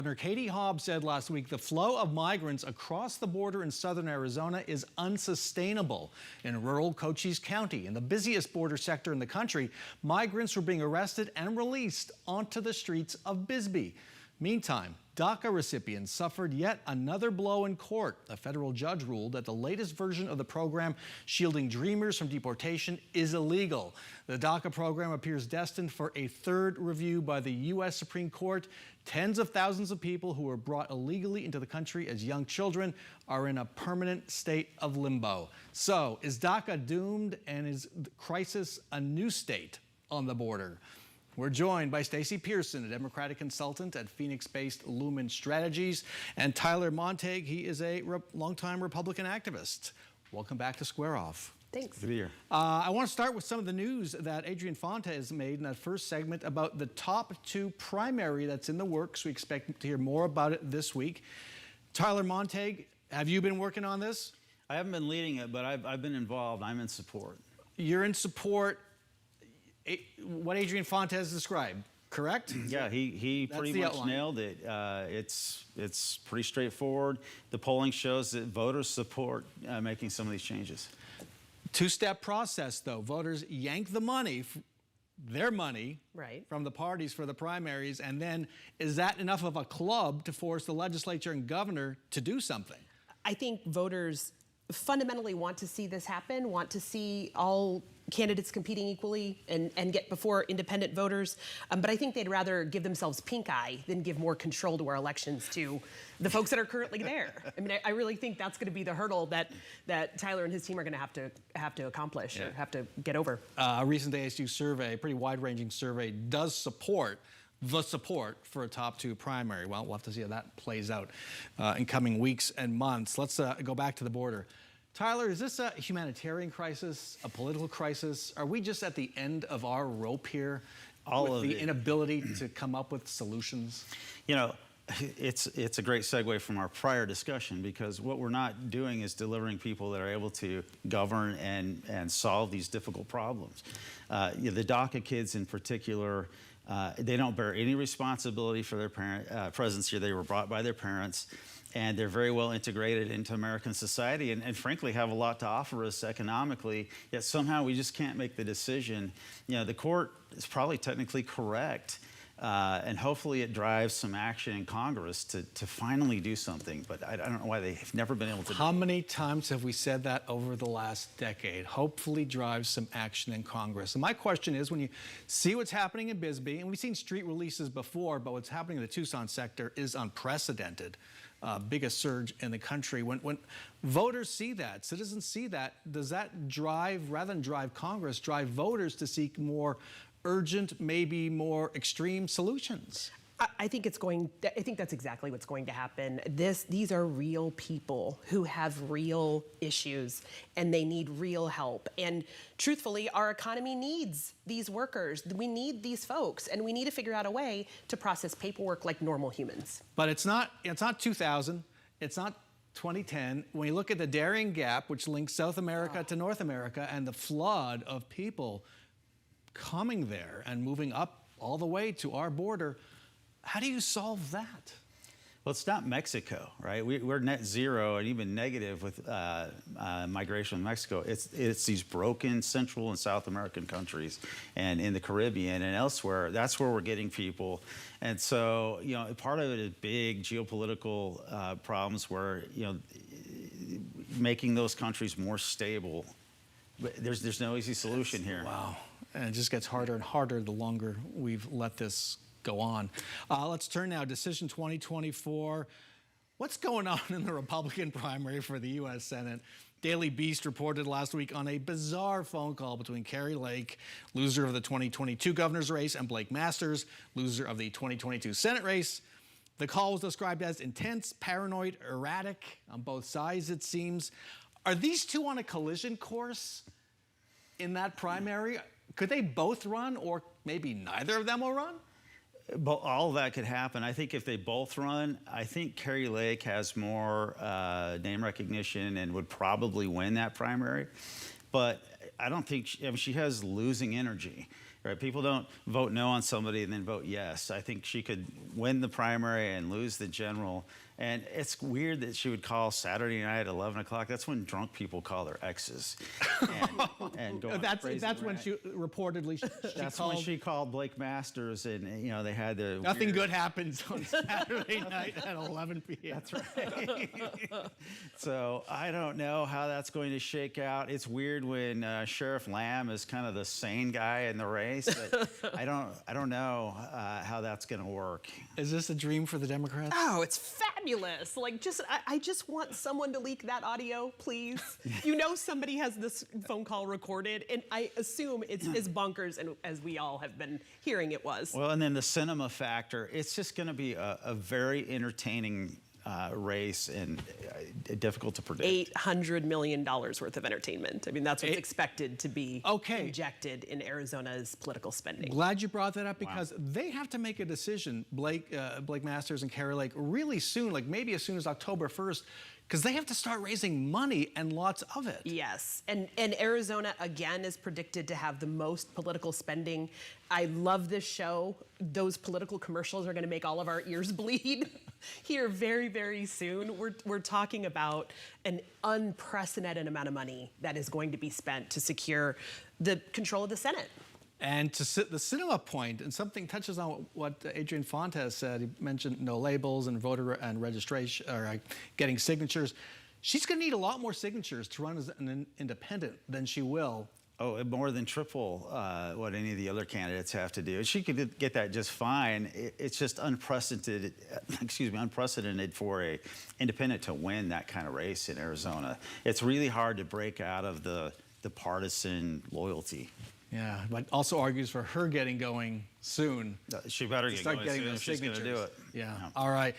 Governor Katie Hobbs said last week the flow of migrants across the border in southern Arizona is unsustainable. In rural Cochise County, in the busiest border sector in the country, migrants were being arrested and released onto the streets of Bisbee. Meantime, DACA recipients suffered yet another blow in court. A federal judge ruled that the latest version of the program shielding dreamers from deportation is illegal. The DACA program appears destined for a third review by the U.S. Supreme Court. Tens of thousands of people who were brought illegally into the country as young children are in a permanent state of limbo. So, is DACA doomed, and is the crisis a new state on the border? We're joined by Stacy Pearson, a Democratic consultant at Phoenix-based Lumen Strategies, and Tyler Montague. He is a longtime Republican activist. Welcome back to Square Off. Thanks. Good to be here. I want to start with some of the news that Adrian Fonte has made in that first segment about the top two primary that's in the works. We expect to hear more about it this week. Tyler Montague, have you been working on this? I haven't been leading it, but I've been involved. I'm in support. You're in support. What Adrian Fonte has described, correct? Yeah, he pretty much nailed it. It's pretty straightforward. The polling shows that voters support making some of these changes. Two-step process, though. Voters yank the money, their money, from the parties for the primaries, and then is that enough of a club to force the legislature and governor to do something? I think voters fundamentally want to see this happen, want to see all candidates competing equally and get before independent voters. But I think they'd rather give themselves pink eye than give more control to our elections to the folks that are currently there. I mean, I really think that's going to be the hurdle that Tyler and his team are going to have to accomplish or have to get over. A recent ASU survey, a pretty wide-ranging survey, does support for a top two primary. Well, we'll have to see how that plays out in coming weeks and months. Let's go back to the border. Tyler, is this a humanitarian crisis, a political crisis? Are we just at the end of our rope here with the inability to come up with solutions? You know, it's a great segue from our prior discussion, because what we're not doing is delivering people that are able to govern and solve these difficult problems. The DACA kids in particular, they don't bear any responsibility for their presence here. They were brought by their parents, and they're very well integrated into American society and frankly have a lot to offer us economically, yet somehow we just can't make the decision. You know, the court is probably technically correct, and hopefully it drives some action in Congress to finally do something, but I don't know why they've never been able to do it. How many times have we said that over the last decade? Hopefully drives some action in Congress. And my question is, when you see what's happening in Bisbee, and we've seen street releases before, but what's happening in the Tucson sector is unprecedented. Biggest surge in the country. When voters see that, citizens see that, does that drive, rather than drive Congress, drive voters to seek more urgent, maybe more extreme solutions? I think that's exactly what's going to happen. These are real people who have real issues, and they need real help. And truthfully, our economy needs these workers. We need these folks, and we need to figure out a way to process paperwork like normal humans. But it's not 2000. It's not 2010. When you look at the Darien Gap, which links South America to North America, and the flood of people coming there and moving up all the way to our border, how do you solve that? Well, it's not Mexico, right? We're net zero and even negative with migration in Mexico. It's these broken Central and South American countries and in the Caribbean and elsewhere. That's where we're getting people. And so, you know, part of it is big geopolitical problems where, you know, making those countries more stable. There's no easy solution here. Wow. And it just gets harder and harder the longer we've let this go on. Let's turn now. Decision 2024. What's going on in the Republican primary for the U.S. Senate? Daily Beast reported last week on a bizarre phone call between Kari, loser of the 2022 governor's race, and Blake Masters, loser of the 2022 Senate race. The call was described as intense, paranoid, erratic on both sides, it seems. Are these two on a collision course in that primary? Could they both run, or maybe neither of them will run? But all of that could happen. I think if they both run, I think Kari Lake has more name recognition and would probably win that primary. But I don't think she has losing energy. Right? People don't vote no on somebody and then vote yes. I think she could win the primary and lose the general. And it's weird that she would call Saturday night at 11 o'clock. That's when drunk people call their exes. And go on crazy That's when rant. she reportly That's called. when she called Blake Masters, and they had the Nothing weird- good happens on Saturday night at 11 p.m. That's right. So I don't know how that's going to shake out. It's weird when Sheriff Lamb is kind of the sane guy in the race, but I don't know how that's going to work. Is this a dream for the Democrats? Oh, it's fabulous. Like, I just want someone to leak that audio, please. You know somebody has this phone call recorded, and I assume it's as bonkers and as we all have been hearing it was. Well, and then the cinema factor, it's just going to be a very entertaining race and difficult to predict. $800 million worth of entertainment. I mean, that's what's expected to be injected in Arizona's political spending. Glad you brought that up because they have to make a decision, Blake Masters and Kari Lake, really soon, like maybe as soon as October 1st, because they have to start raising money and lots of it. Yes, and Arizona, again, is predicted to have the most political spending. I love this show. Those political commercials are going to make all of our ears bleed here very, very soon. We're talking about an unprecedented amount of money that is going to be spent to secure the control of the Senate. And to the cinema point, and something touches on what Adrian Fontes said. He mentioned no labels and voter and registration, or getting signatures. She's going to need a lot more signatures to run as an independent than she will. Oh, more than triple what any of the other candidates have to do. She could get that just fine. It's just unprecedented. Unprecedented for a independent to win that kind of race in Arizona. It's really hard to break out of the partisan loyalty. Yeah, but also argues for her getting going soon. She better get Start going getting soon those if she's going signatures. to do it. Yeah. All right.